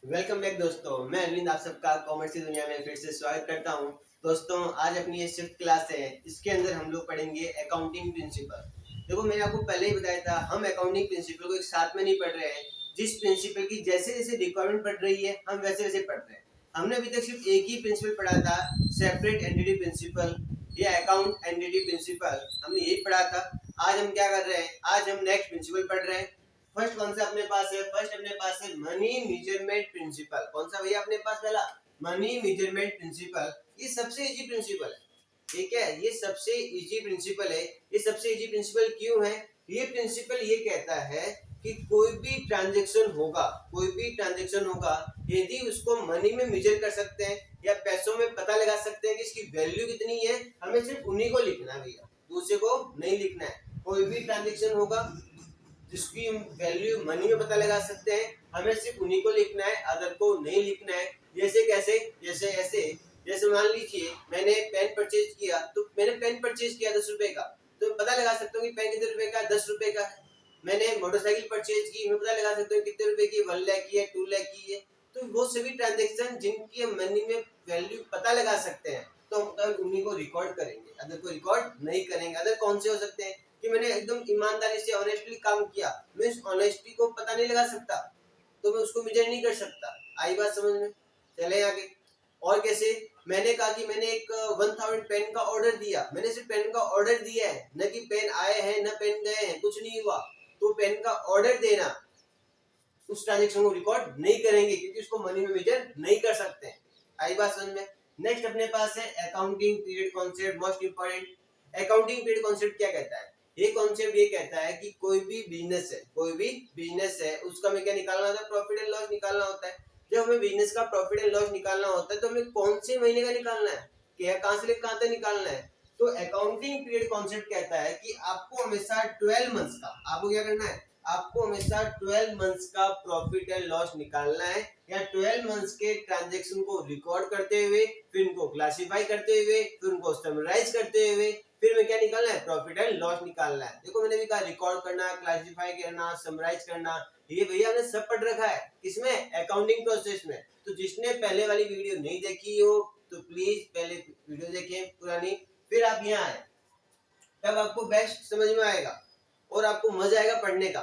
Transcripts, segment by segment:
Welcome back दोस्तों, मैं अरविंद आप सबका कॉमर्स की दुनिया में फिर से स्वागत करता हूं। दोस्तों, आज अपनी ये 6th क्लास है। इसके अंदर हम लोग पढ़ेंगे अकाउंटिंग प्रिंसिपल। देखो, मैंने आपको पहले ही बताया था, हम अकाउंटिंग प्रिंसिपल को एक साथ में नहीं पढ़ रहे हैं। जिस प्रिंसिपल की जैसे जैसे रिक्वायरमेंट पढ़ रही है, हम वैसे वैसे पढ़ रहे हैं। हमने अभी तक सिर्फ एक ही प्रिंसिपल पढ़ा था, सेपरेट एंटिटी प्रिंसिपल या अकाउंट एंटिटी प्रिंसिपल, हमने यही पढ़ा था। आज हम क्या कर रहे हैं, आज हम नेक्स्ट प्रिंसिपल पढ़ रहे हैं। फर्स्ट कौन सा अपने पास है? फर्स्ट अपने पास है मनी मेजरमेंट प्रिंसिपल। कौन सा भैया अपने पास? पहला मनी मेजरमेंट प्रिंसिपल। ये सबसे इजी प्रिंसिपल है, ठीक है। ये सबसे इजी प्रिंसिपल है। ये सबसे इजी प्रिंसिपल क्यों है? ये प्रिंसिपल ये कहता है कि कोई भी ट्रांजैक्शन होगा, कोई भी ट्रांजैक्शन होगा, यदि उसको मनी में मेजर कर सकते हैं या पैसों में पता लगा सकते हैं कि इसकी वैल्यू कितनी है, हमें सिर्फ उन्हीं को लिखना है भैया, दूसरे को नहीं लिखना है। कोई भी ट्रांजैक्शन होगा जिसकी हम वैल्यू मनी में पता लगा सकते हैं, हमें सिर्फ उन्हीं को लिखना है, अदर को नहीं लिखना है। जैसे कैसे? जैसे ऐसे, जैसे मान लीजिए मैंने पेन परचेज किया, तो मैंने पेन परचेज किया 10 रुपए का, तो पता लगा सकता हूँ कि पेन कितने रुपए का? 10 रुपए का है। मैंने मोटरसाइकिल परचेज की, मैं पता लगा सकता हूँ कितने रुपए की, 1 लाख की है, 2 लाख की है। तो वो सभी ट्रांजेक्शन जिनकी हम मनी में वैल्यू पता लगा सकते हैं, तो हम उन्हीं को रिकॉर्ड करेंगे, अदर को रिकॉर्ड नहीं करेंगे। अदर कौन से हो सकते हैं कि मैंने एकदम ईमानदारी से ऑनेस्टली काम किया, मैं इस ऑनेस्टी को पता नहीं लगा सकता, तो मैं उसको मेजर नहीं कर सकता। आई बात समझ में? चले आगे। और कैसे? मैंने कहा कि मैंने एक 1000 पेन का ऑर्डर दिया, मैंने सिर्फ पेन का ऑर्डर दिया है, न कि पेन आए हैं न पेन गए हैं, कुछ नहीं हुआ। तो पेन का ऑर्डर देना, उस ट्रांजेक्शन को रिकॉर्ड नहीं करेंगे क्योंकि उसको मनी में मेजर नहीं कर सकते हैं। आई बात समझ में? नेक्स्ट अपने पास है accounting period concept, most important. Accounting period concept क्या कहता है? ये कॉन्सेप्ट ये कहता है कि कोई भी बिजनेस है, कोई भी बिजनेस है, उसका हमें क्या निकालना होता है? प्रॉफिट एंड लॉस निकालना होता है। जब हमें बिजनेस का प्रॉफिट एंड लॉस निकालना होता है, तो हमें कौन से महीने का निकालना है, क्या कहां से लेकर कहां तक निकालना है? तो अकाउंटिंग पीरियड कॉन्सेप्ट कहता है कि आपको हमेशा 12 मंथ्स का, आपको क्या करना है? आपको हमेशा 12 मंथ्स का प्रॉफिट एंड लॉस निकालना है, या 12 मंथ्स के ट्रांजैक्शन को रिकॉर्ड करते हुए, फिर उनको क्लासिफाई करते हुए, फिर उनको समराइज करते हुए, फिर में क्या निकालना है? प्रॉफिट एंड लॉस निकालना है। देखो, मैंने भी कहा रिकॉर्ड करना, क्लासिफाई करना, समराइज करना, ये भैया हमने सब पढ़ रखा है। किसमें? अकाउंटिंग प्रोसेस में। तो जिसने पहले वाली वीडियो नहीं देखी हो, तो प्लीज पहले वीडियो देखें पुरानी, फिर आप यहाँ आए, तब आपको बेस्ट समझ में आएगा और आपको मजा आएगा पढ़ने का,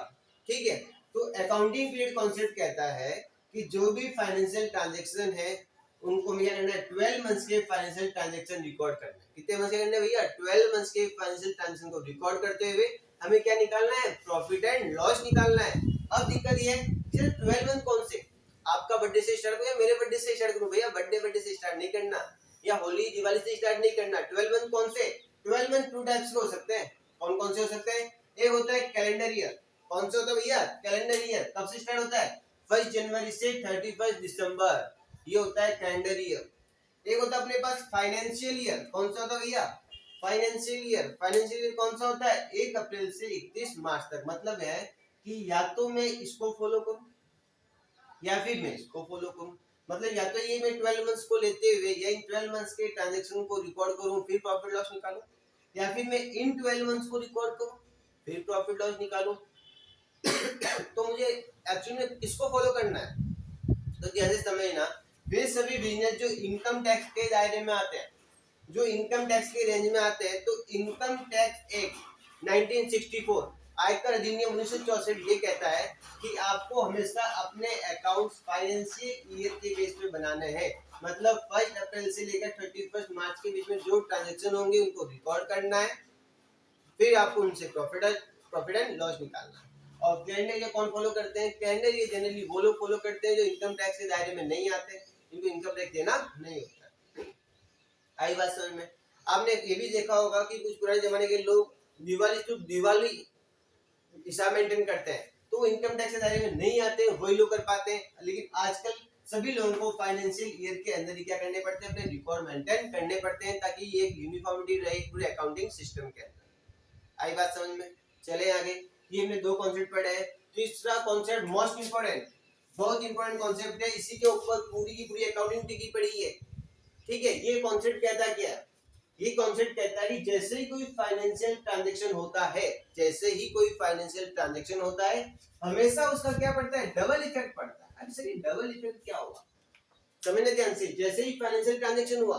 ठीक है। तो अकाउंटिंग पीरियड कॉन्सेप्ट कहता है कि जो भी फाइनेंशियल ट्रांजैक्शन है, उनको क्या करना है? 12 मंथ्स के फाइनेंशियल ट्रांजैक्शन रिकॉर्ड करना है। कितने मंथ्स के करना है भैया? 12 मंथ्स के फाइनेंशियल ट्रांजैक्शन को रिकॉर्ड करते हुए हमें क्या निकालना है? प्रॉफिट एंड लॉस निकालना है। अब दिक्कत ये है, सिर्फ 12 मंथ कौन से? आपका बर्थडे से स्टार्ट करो या मेरे बर्थडे से स्टार्ट करूं? भैया बर्थडे से स्टार्ट नहीं करना, या होली दिवाली से स्टार्ट नहीं करना। 12 मंथ कौन से? 12 मंथ टू टाइप्स के हो सकते हैं। कौन कौन से हो सकते हैं? एक होता है कैलेंडर ईयर। कौन सा होता है भैया? Calendar year. कब से स्टार्ट होता है? 1 जनवरी से 31 दिसंबर, ये होता है कैलेंडर ईयर। एक होता है अपने पास फाइनेंशियल ईयर। कौन सा होता है भैया? Financial year. फाइनेंशियल ईयर कौन सा होता है? 1 अप्रैल से 31 मार्च तक। मतलब है कि या तो मैं इसको फॉलो करूं या फिर मैं इसको फॉलो करूं। मतलब या तो ये मैं 12 मंथ्स को लेते हुए या इन 12 मंथ्स के ट्रांजैक्शन को रिकॉर्ड करूं, फिर प्रॉफिट लॉस निकालूं, या फिर मैं इन 12 मंथ्स को रिकॉर्ड करूं, फिर प्रॉफिट लॉस निकालूं। तो मुझे एक्चुअली में किसको फॉलो करना है? तो ध्यान से समझना, वे सभी बिजनेस जो इनकम टैक्स के दायरे में आते हैं, जो इनकम टैक्स के रेंज में आते हैं, तो इनकम टैक्स एक्ट 1964, आयकर अधिनियम 1964 ये कहता है कि आपको हमेशा अपने अकाउंट्स फाइनेंशियल ईयर के बेस पे बनाने हैं। मतलब 1 अप्रैल से लेकर 31 मार्च के बीच में जो ट्रांजैक्शन होंगे उनको रिकॉर्ड करना है, फिर आपको उनसे प्रॉफिट एंड लॉस निकालना है। और कैलेंडर ईयर कौन फॉलो करते हैं? कैलेंडर ईयर जनरली वो लोग फॉलो करते हैं जो इनकम टैक्स के दायरे में नहीं आते, इनको इनकम टैक्स देना नहीं होता। आई बात समझ में? आपने ये भी देखा होगा कि कुछ पुराने जमाने के लोग दिवाली हिसाब मेंटेन करते हैं, तो वो इनकम टैक्स के दायरे में नहीं आते हैं, वही लोग कर पाते हैं। लेकिन आजकल सभी लोगों को फाइनेंशियल ईयर के अंदर ही क्या करने पड़ते हैं? अपने रिकॉर्ड मेंटेन करने पड़ते हैं, ताकि ये एक यूनिफॉर्मिटी रहे पूरे अकाउंटिंग सिस्टम के अंदर। आई बात समझ में? चले आगे। ये हमने 2 कॉन्सेप्ट पढ़े हैं। तीसरा कॉन्सेप्ट मोस्ट इंपोर्टेंट, बहुत इंपोर्टेंट कॉन्सेप्ट है, इसी के ऊपर पूरी की पूरी अकाउंटिंग टिकी पड़ी है, ठीक है। ये कॉन्सेप्ट कहता क्या है? ये कॉन्सेप्ट कहता है कि जैसे ही कोई फाइनेंशियल ट्रांजैक्शन होता है, जैसे ही कोई फाइनेंशियल ट्रांजैक्शन होता है, हमेशा उसका क्या पड़ता है? डबल इफेक्ट पड़ता है। अब सर ये डबल इफेक्ट क्या हुआ, समझना ध्यान से। जैसे ही फाइनेंशियल ट्रांजैक्शन हुआ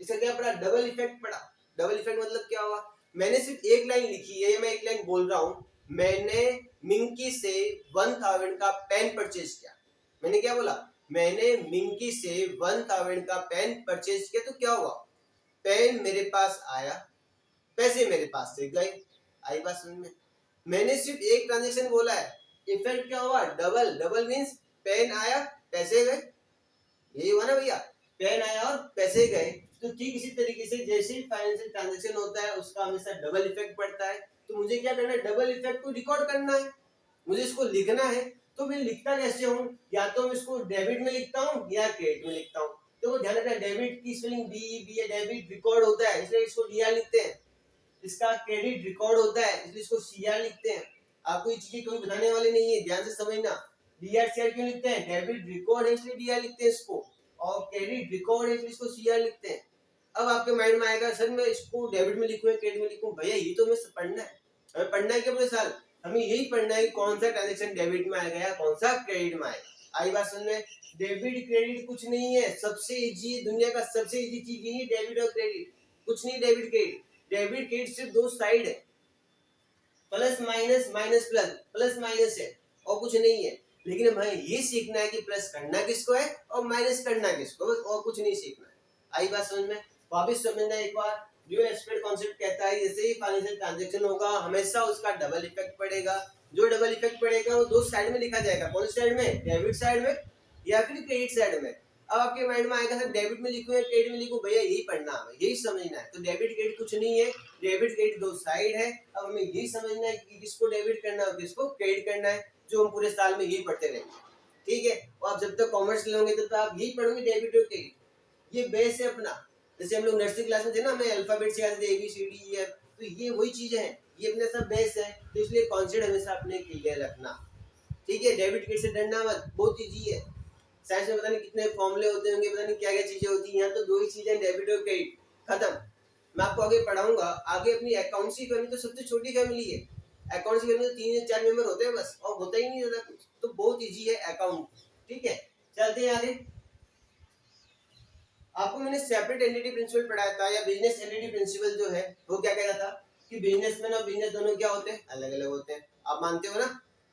इसका क्या पड़ा, डबल इफेक्ट पड़ा। डबल इफेक्ट मतलब क्या हुआ, मैंने सिर्फ एक लाइन लिखी है, मैं एक लाइन बोल रहा हूँ, मैंने मिंकी से 1000 का पेन परचेज किया। मैंने क्या बोला, मैंने मिंकी से 1000 का पेन परचेज किया, तो क्या हुआ, पेन मेरे पास आया, पैसे मेरे पास से गए। आई बात समझ में। मैंने सिर्फ एक ट्रांजेक्शन बोला है, इफेक्ट क्या हुआ, डबल। डबल मीन्स पेन आया पैसे गए, यही हुआ ना भैया, पेन आया और पैसे गए। तो ठीक इसी तरीके से जैसे ही फाइनेंशियल ट्रांजैक्शन होता है उसका हमेशा डबल इफेक्ट पड़ता है। तो मुझे क्या करना है, डबल इफेक्ट को रिकॉर्ड करना है, मुझे इसको लिखना है। तो मैं लिखता कैसे हूँ, या तो मैं इसको डेबिट में लिखता हूँ या क्रेडिट में लिखता हूँ। तो ध्यान रखना, डेबिट की स्पेलिंग बी है, डेबिट रिकॉर्ड होता है इसलिए इसको डीआर लिखते हैं। इसका क्रेडिट रिकॉर्ड होता है इसलिए इसको सीआर लिखते हैं। आपको ये चीजें कोई बताने वाले नहीं है, ध्यान से समझना। डीआर सीआर क्यों लिखते हैं, डेबिट रिकॉर्ड है इसलिए डीआर लिखते हैं इसको, और क्रेडिट रिकॉर्ड है इसलिए इसको सीआर लिखते हैं। अब आपके माइंड में आएगा सर मैं इसको डेबिट में लिखूं या क्रेडिट में लिखूं, भैया ये तो हमें पढ़ना है। हमें पढ़ना है क्या पूरे साल, हमें यही पढ़ना है कौन सा ट्रांजेक्शन डेबिट में आएगा या कौन सा क्रेडिट में आएगा। आई बात सुन में, डेबिट क्रेडिट कुछ नहीं है, सबसे इजी दुनिया का सबसे इजी चीज यही डेबिट और क्रेडिट, कुछ नहीं डेबिट क्रेडिट। डेबिट क्रेडिट सिर्फ दो साइड है, plus minus, minus plus, plus minus है और कुछ नहीं है। लेकिन हमें ये सीखना है कि प्लस करना किसको है और माइनस करना किसको, और कुछ नहीं सीखना है। आई बात समझ में, वापिस समझना एक बार। जो एक्सपर्ट कॉन्सेप्ट कहता है जैसे ही फाइनेंशियल ट्रांजैक्शन होगा हमेशा उसका डबल इफेक्ट पड़ेगा। जो डबल इफेक्ट पड़ेगा वो दो साइड में लिखा जाएगा, कौन साइड में, डेबिट साइड में या फिर क्रेडिट साइड में। अब आपके माइंड में आएगा सर डेबिट में लिखूं या क्रेडिट में लिखूं, भैया यही पढ़ना है, यही समझना है। तो डेबिट क्रेडिट कुछ नहीं है, डेबिट क्रेडिट दो साइड है। अब हमें यही समझना है कि किसको डेबिट करना है और किसको क्रेडिट करना है, जो हम पूरे साल में यही पढ़ते रहेंगे। ठीक है, और आप जब तक कॉमर्स लोगे तब तक आप यही पढ़ोगे डेबिट और क्रेडिट, ये बेस है अपना। जैसे हम लोग नर्सरी क्लास में थे ना, हमें अल्फाबेट से याद A B C D E F, तो ये वही चीजें हैं, ये अपने सब बेस है। तो इसलिए कॉन्सेप्ट हमेशा अपने क्लियर रखना। ठीक है, डेबिट क्रेडिट से डरना मत, बहुत इजी है। साइंस में पता नहीं कितने फॉर्मूले होते होंगे, पता नहीं क्या क्या चीजें होती हैं, यहाँ तो दो ही चीजें, डेबिट और क्रेडिट, खत्म। मैं आपको आगे पढ़ाऊंगा। आगे अपनी अकाउंट्स की फैमिली तो सबसे छोटी फैमिली है, अकाउंट्स की फैमिली तो 3 या 4 मेंबर होते हैं बस, और होता ही नहीं ज्यादा कुछ, तो बहुत इजी है अकाउंट। ठीक है, चलते हैं आगे। आपको मैंने सेपरेट एंटिटी प्रिंसिपल पढ़ाया था, या बिजनेस एंटिटी प्रिंसिपल जो है वो क्या कहता था कि बिजनेसमैन और बिजनेस दोनों क्या होते हैं, अलग अलग होते हैं। आप मानते हो ना,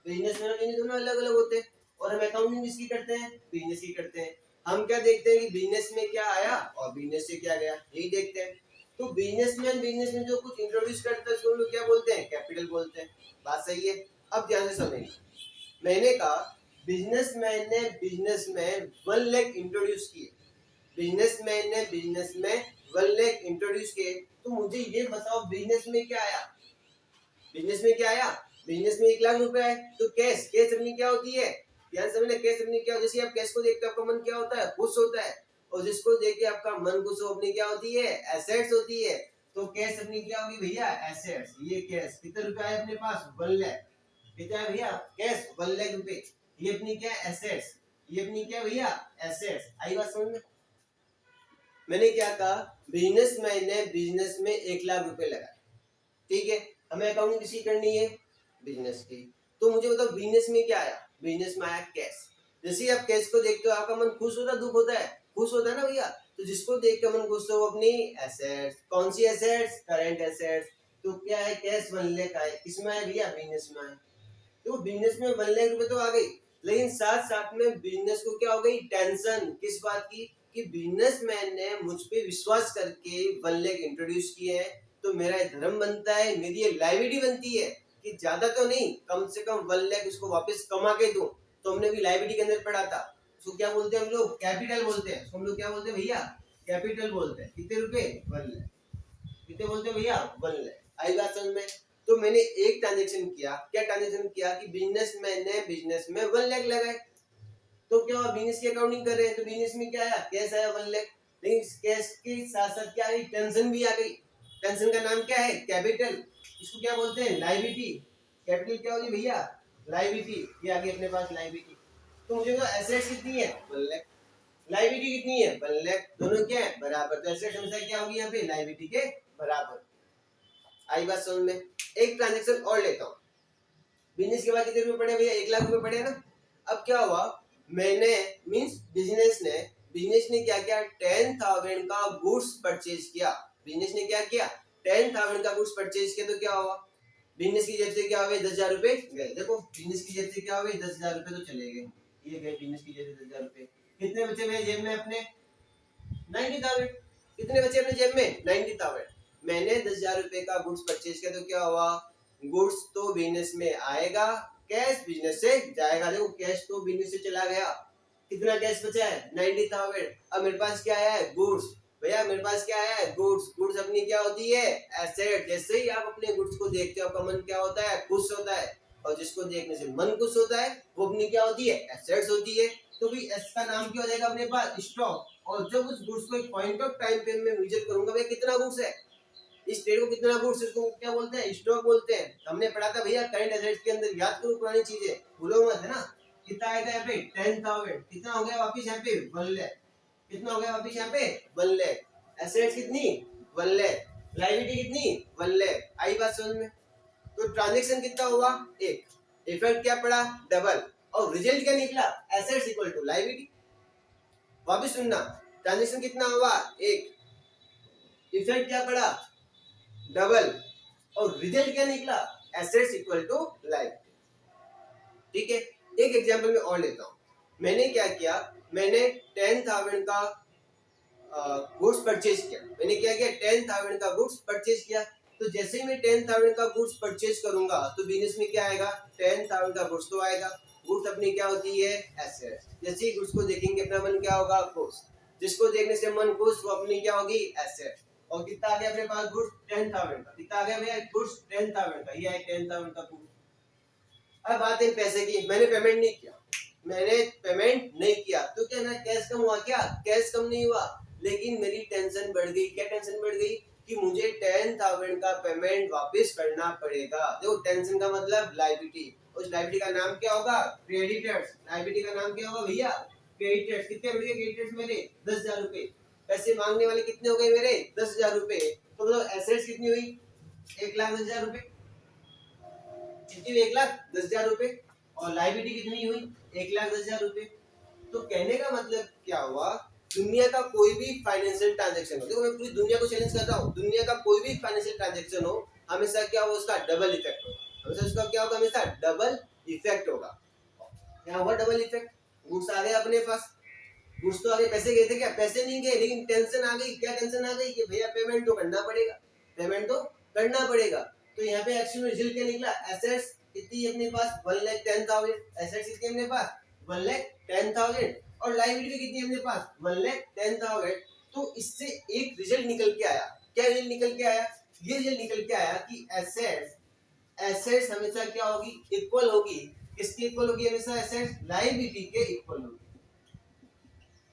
बिजनेसमैन और बिजनेस दोनों अलग अलग होते हैं। और हम अकाउंटिंग किसकी करते हैं, बिजनेस की करते हैं। हम क्या देखते हैं कि बिजनेस में क्या आया और बिजनेस से क्या गया, यही देखते हैं। तो बिजनेसमैन बिजनेस में जो कुछ इंट्रोड्यूस करता है उसको हम लोग क्या बोलते हैं, कैपिटल बोलते हैं। बात सही है। अब ध्यान से समझिए, मैंने कहा बिजनेसमैन ने बिजनेस में 1 लाख इंट्रोड्यूस किए, बिजनेसमैन ने बिजनेस में 1 लाख इंट्रोड्यूस किए। तो मुझे ये बताओ बिजनेस में क्या आया, बिजनेस में क्या आया, बिजनेस में 1 लाख रुपए है। तो कैश, कैश अपनी क्या होती है, ध्यान से समझना, कैश अपनी क्या, जैसे आप कैश को देखते हो आपका मन क्या होता है, खुश होता है, और जिसको देख के आपका मन खुश हो अपनी क्या होती है, एसेट्स होती है। तो कैश अपनी क्या होगी भैया, एसेट्स। ये कैश कितने रुपए है अपने पास, 1 लाख। कितना है भैया कैश, 1 लाख रुपए। ये अपनी क्या, एसेट्स। ये अपनी क्या भैया, एसेट्स। आई बात समझ में। मैंने क्या कहा, बिजनेसमैन ने बिजनेस में 1 लाख रुपए लगाए। ठीक है, हमें अकाउंटिंग किसी करनी है, बिजनेस की। तो मुझे बताओ बिजनेस में क्या आया, बिजनेस में आया कैश। जैसे आप कैश को देखते हो आपका मन खुश होता है, दुख होता है, खुश होता है ना भैया। तो जिसको देख कर मन खुश हो अपनी एसेट्स, कौन सी एसेट्स, करंट एसेट्स। तो क्या है, कैश 1 लाख आए, किसमें आया भैया, बिजनेस में आए। तो बिजनेस में 1 लाख रुपए तो आ गई, लेकिन साथ साथ में बिजनेस को क्या हो गई, टेंशन, किस बात की, कि बिजनेसमैन ने मुझ पे विश्वास करके 1 लाख इंट्रोड्यूस किए हैं। तो मेरा धर्म बनता है, मेरी ये लाइबिलिटी बनती है कि ज्यादा तो नहीं, कम से कम 1 लाख उसको वापस कमा के दूं। तो हमने भी लाइबिलिटी के अंदर पढ़ा था, उसको क्या बोलते हैं हम लोग, कैपिटल बोलते हैं। हम लोग क्या बोलते हैं भैया, कैपिटल बोलते हैं। कितने रुपए, 1 लाख। कितने बोलते हैं भैया, 1 लाख। आई बात समझ में। तो मैंने एक ट्रांजेक्शन किया, क्या ट्रांजेक्शन किया कि बिजनेसमैन ने बिजनेस में 1 लाख लगाए। तो क्या हुआ, बिजनेस की अकाउंटिंग कर रहे हैं तो बिजनेस में क्या आया, कैश आया 1 लाख। लेकिन कैश के साथ साथ क्या आई, टेंशन भी आ गई। टेंशन का नाम क्या है, कैपिटल। इसको क्या बोलते हैं, लायबिलिटी। कैपिटल क्या होगी भैया, लायबिलिटी। ये आ गई अपने पास लायबिलिटी। तो मुझे तो एसेट्स कितनी है, 1 लाख, लायबिलिटी कितनी है, 1 लाख, दोनों क्या है, बराबर। तो एसेट हमेशा क्या होगी यहाँ पे, लायबिलिटी के बराबर। आई बात समझ में। एक ट्रांजेक्शन और लेता हूँ, बिजनेस के बाद कितने रुपए पड़े भैया, 1 लाख रुपए पड़े ना। अब क्या हुआ, मैंने मींस बिजनेस ने क्या किया, 10,000 का गुड्स परचेज किया। बिजनेस ने क्या किया, 10,000 का गुड्स परचेज किया। तो क्या हुआ, बिजनेस की जेब से क्या हुए, 10,000 रुपए गए। देखो बिजनेस की जेब से क्या हुए, 10,000 रुपए तो चले गए, ये गए बिजनेस की जेब से 10,000 रुपए। कितने बचे मेरे जेब में अपने, 90,000। कितने बचे अपने जेब में, 90,000। मैंने 10,000 रुपए का गुड्स परचेज किया। तो क्या हुआ, गुड्स तो बिजनेस में आएगा, कैश बिजनेस से जाएगा। देखो कैश तो बिजनेस से चला गया, कितना कैश बचा है, 90,000। अब मेरे पास क्या आया है, गुड्स। भैया मेरे पास क्या आया है, गुड्स। गुड्स अपनी क्या होती है, एसेट। जैसे ही आप अपने गुड्स को देखते हो आपका मन क्या होता है, खुश होता है, और जिसको देखने से मन खुश होता है वो अपनी क्या होती है, एसेट्स होती है। तो भाई एस का नाम क्या हो जाएगा अपने पास, स्टॉक। और जब उस गुड्स को एक पॉइंट ऑफ टाइम पे मैं मेजर करूंगा, भैया कितना गुड्स है, इस ट्रेड को कितना गुड्स, इसको क्या बोलते हैं, स्टॉक बोलते हैं। हमने पढ़ा था भैया करंट एसेट्स के अंदर, याद करो पुरानी चीजें, भूलो मत, है ना। कितना आएगा यहाँ पे, 10,000। कितना हो गया वापिस यहाँ पे, 1 लाख। कितना हो गया वापिस यहाँ पे, 1 लाख। एसेट्स कितनी, 1 लाख। लायबिलिटी कितनी, 1 लाख। आई बात समझ में। तो ट्रांजैक्शन कितना हुआ, एक। इफेक्ट क्या पड़ा, डबल। और रिजल्ट क्या निकला, एसेट्स इक्वल टू लायबिलिटी। वापिस सुनना, ट्रांजैक्शन कितना हुआ, एक। इफेक्ट क्या पड़ा, डबल। और रिजल्ट क्या निकला, एसेट्स इक्वल टू लायबिलिटी। ठीक है, एक एग्जांपल में और लेता हूं। मैंने क्या किया, मैंने 10,000 का गुड्स परचेज किया। मैंने क्या किया, 10,000 का गुड्स परचेज किया। तो जैसे ही मैं 10,000 का गुड्स परचेज करूंगा तो बिजनेस में क्या आएगा, 10,000 का गुड्स तो आएगा। गुड्स अपनी क्या होती है, एसेट्स। जैसे ही गुड्स को देखेंगे अपना मन क्या होगा, खुश। जिसको देखने से मन खुश, वो अपनी क्या होगी, एसेट्स। और कितना आ गया अपने पास गुड्स, 10,000 का। कितना आ गया भैया, गुड्स 10,000 का, ये है 10,000 का गुड्स। अब बात है पैसे की, मैंने पेमेंट नहीं किया, मैंने पेमेंट नहीं किया तो क्या ना, कैश कम हुआ क्या, कैश कम नहीं हुआ। लेकिन मेरी टेंशन बढ़ गई, क्या टेंशन बढ़ गई, कि मुझे 10,000 का पेमेंट वापस करना पड़ेगा। देखो टेंशन का मतलब लायबिलिटी, उस लायबिलिटी का नाम क्या होगा, क्रेडिटर्स। लायबिलिटी का नाम क्या होगा भैया, क्रेडिटर्स। कितने बढ़ गए क्रेडिटर्स मेरे, 10,000 रुपए। पैसे मांगने वाले कितने हो गए मेरे, 10,000 रुपए। तो मतलब एसेट्स कितनी हुई, 1,10,000 रुपए। कितनी हुई, 1,10,000 रुपए। और लायबिलिटी कितनी हुई, 1,10,000 रुपए। तो कहने का मतलब क्या हुआ, दुनिया का कोई भी फाइनेंशियल ट्रांजैक्शन हो, देखो मैं पूरी दुनिया को चैलेंज कर रहा हूँ, दुनिया का कोई भी फाइनेंशियल ट्रांजैक्शन हो, हमेशा क्या होगा, उसका डबल इफेक्ट होगा। हमेशा उसका क्या होगा, हमेशा डबल इफेक्ट होगा। क्या हुआ, डबल इफेक्ट। गुड्स आ गए अपने पास, गुड्स तो आगे, पैसे गए थे क्या, पैसे नहीं गए, लेकिन टेंशन आ गई। क्या टेंशन आ गई, कि भैया पेमेंट तो करना पड़ेगा, पेमेंट तो करना पड़ेगा। तो यहाँ पे एक्चुअल रिजल्ट क्या निकला, एसेट्स कितनी अपने पास, 1,10,000। एसेट्स कितनी अपने पास, 1,10,000। और लायबिलिटी कितनी अपने पास, 1,10,000। तो इससे एक रिजल्ट निकल के आया। क्या रिजल्ट निकल के आया, ये रिजल्ट निकल के आया कि एसेट्स हमेशा क्या होगी, इक्वल होगी। किसके इक्वल होगी, हमेशा एसेट्स लायबिलिटी के इक्वल होगी।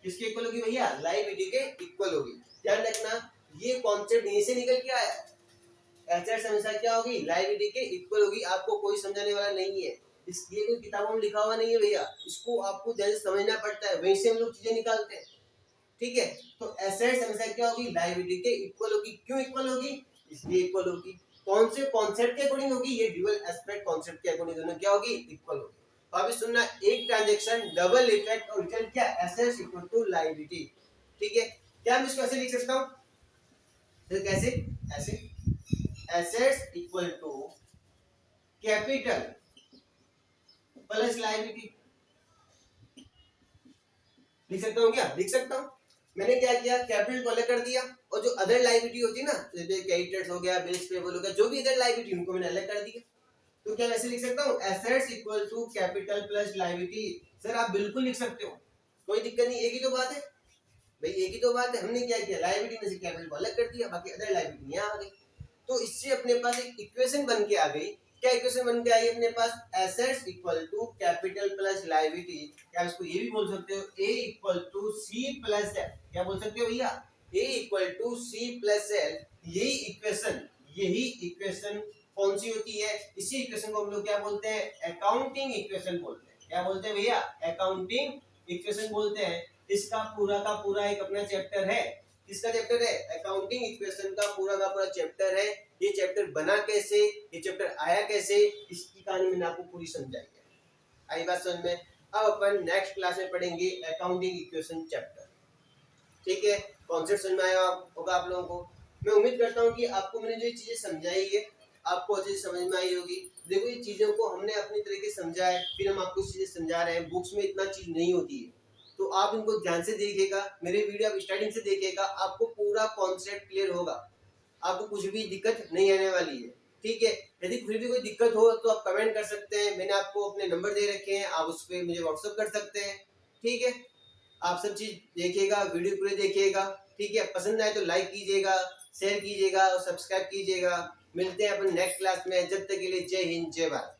किसके इक्वल होगी भैया, लायबिलिटी के इक्वल होगी। ध्यान रखना, ये कॉन्सेप्ट यहीं से निकल के आया। एसेट्स हमेशा क्या होगी, लायबिलिटी के इक्वल होगी। आपको कोई समझाने वाला नहीं है, इसलिए कोई किताबों में लिखा हुआ नहीं है भैया, इसको आपको ध्यान से समझना पड़ता है, वहीं से हम लोग चीजें निकालते हैं। ठीक है, तो एसेट्स हमेशा क्या होगी, लायबिलिटी के इक्वल होगी। क्यों इक्वल होगी, इसलिए इक्वल होगी। कौन से कॉन्सेप्ट के अकॉर्डिंग होगी, ये ड्यूअल एस्पेक्ट कॉन्सेप्ट के अकॉर्डिंग दोनों क्या होगी, इक्वल होगी। तो अभी सुनना, एक ट्रांजैक्शन डबल इफेक्ट और रिजल्ट क्या, एसेट्स इक्वल टू लायबिलिटी। ठीक है, क्या मैं इसको ऐसे लिख सकता हूं, फिर कैसे, ऐसे, assets equal to capital plus liability. लिख सकता हूँ क्या, लिख सकता हूँ। मैंने क्या किया, कैपिटल को अलग कर दिया, और जो अदर लायबिलिटी होती है ना, जैसे क्रेडिटर्स हो गया, बिल्स पेबल हो गया, जो भी अदर लायबिलिटी उनको मैंने अलग कर दिया। तो क्या वैसे लिख सकता हूँ, assets equal to capital plus liability. Sir आप बिल्कुल लिख सकते हो, कोई दिक्कत नहीं, एक ही तो बात है भाई, एक ही तो बात है। हमने क्या किया, लायबिलिटी में से कैपिटल को अलग कर दिया, बाकी अदर लायबिलिटी यहाँ आ गई। तो इससे अपने पास एक इक्वेशन बन के आ गई। क्या इक्वेशन बन के आई अपने पास, assets equal to capital plus liability. क्या इसको ये भी बोल सकते हो, A equal to C plus L. क्या बोल सकते हो भैया, A equal to C plus L. यही इक्वेशन कौन सी होती है, इसी इक्वेशन को हम लोग क्या बोलते हैं, अकाउंटिंग इक्वेशन बोलते हैं। क्या बोलते हैं भैया, अकाउंटिंग इक्वेशन बोलते हैं। इसका पूरा का पूरा एक अपना चैप्टर है। किसका चैप्टर है, अकाउंटिंग इक्वेशन का पूरा चैप्टर है। ये चैप्टर बना कैसे, ये चैप्टर आया कैसे, इसकी कहानी मैंने आपको पूरी समझाई है। आई बात समझ में। अब अपन नेक्स्ट क्लास में पढ़ेंगे अकाउंटिंग इक्वेशन चैप्टर। ठीक है, कॉन्सेप्ट समझ में आया होगा आप लोगों को। मैं उम्मीद करता हूँ कि आपको मैंने जो ये चीजें समझाई है आपको अच्छे से समझ में आई होगी। देखो ये चीजों को हमने अपनी तरीके से समझा है, फिर हम आपको चीजें समझा रहे हैं। बुक्स में इतना चीज नहीं होती है, तो आप इनको ध्यान से देखिएगा, मेरे वीडियो आप स्टार्टिंग से देखिएगा, आपको पूरा कॉन्सेप्ट क्लियर होगा, आपको कुछ भी दिक्कत नहीं आने वाली है। ठीक है, यदि फिर भी कोई दिक्कत हो तो आप कमेंट कर सकते हैं, मैंने आपको अपने नंबर दे रखे हैं, आप उस पर मुझे व्हाट्सअप कर सकते हैं। ठीक है, आप सब चीज देखिएगा, वीडियो पूरे देखिएगा। ठीक है, पसंद आए तो लाइक कीजिएगा, शेयर कीजिएगा और सब्सक्राइब कीजिएगा। मिलते हैं अपन नेक्स्ट क्लास में, जब तक के लिए जय हिंद जय भारत।